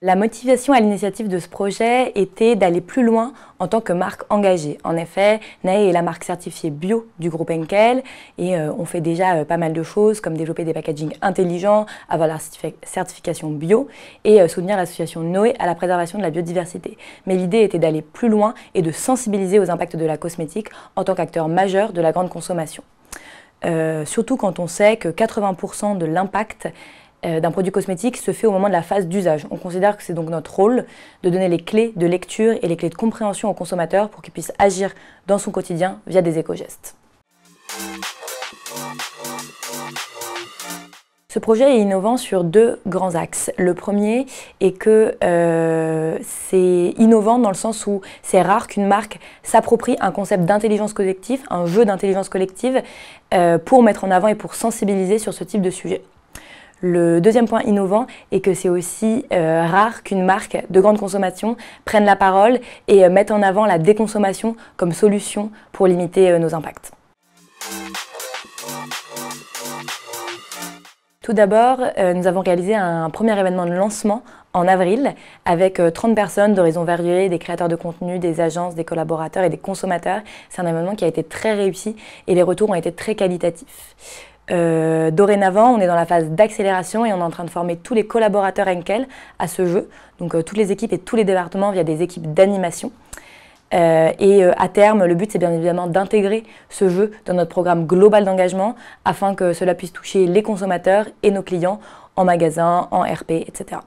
La motivation à l'initiative de ce projet était d'aller plus loin en tant que marque engagée. En effet, Nae est la marque certifiée bio du groupe Henkel et on fait déjà pas mal de choses comme développer des packagings intelligents, avoir la certification bio et soutenir l'association Noé à la préservation de la biodiversité. Mais l'idée était d'aller plus loin et de sensibiliser aux impacts de la cosmétique en tant qu'acteur majeur de la grande consommation. Surtout quand on sait que 80% de l'impact d'un produit cosmétique se fait au moment de la phase d'usage. On considère que c'est donc notre rôle de donner les clés de lecture et les clés de compréhension aux consommateurs pour qu'ils puissent agir dans son quotidien via des éco-gestes. Ce projet est innovant sur deux grands axes. Le premier est que c'est innovant dans le sens où c'est rare qu'une marque s'approprie un concept d'intelligence collective, un jeu d'intelligence collective, pour mettre en avant et pour sensibiliser sur ce type de sujet. Le deuxième point innovant est que c'est aussi rare qu'une marque de grande consommation prenne la parole et mette en avant la déconsommation comme solution pour limiter nos impacts. Tout d'abord, nous avons réalisé un premier événement de lancement en avril avec 30 personnes d'horizons variés, des créateurs de contenu, des agences, des collaborateurs et des consommateurs. C'est un événement qui a été très réussi et les retours ont été très qualitatifs. Dorénavant, on est dans la phase d'accélération et on est en train de former tous les collaborateurs Henkel à ce jeu, donc toutes les équipes et tous les départements via des équipes d'animation. À terme, le but c'est bien évidemment d'intégrer ce jeu dans notre programme global d'engagement afin que cela puisse toucher les consommateurs et nos clients en magasin, en RP, etc.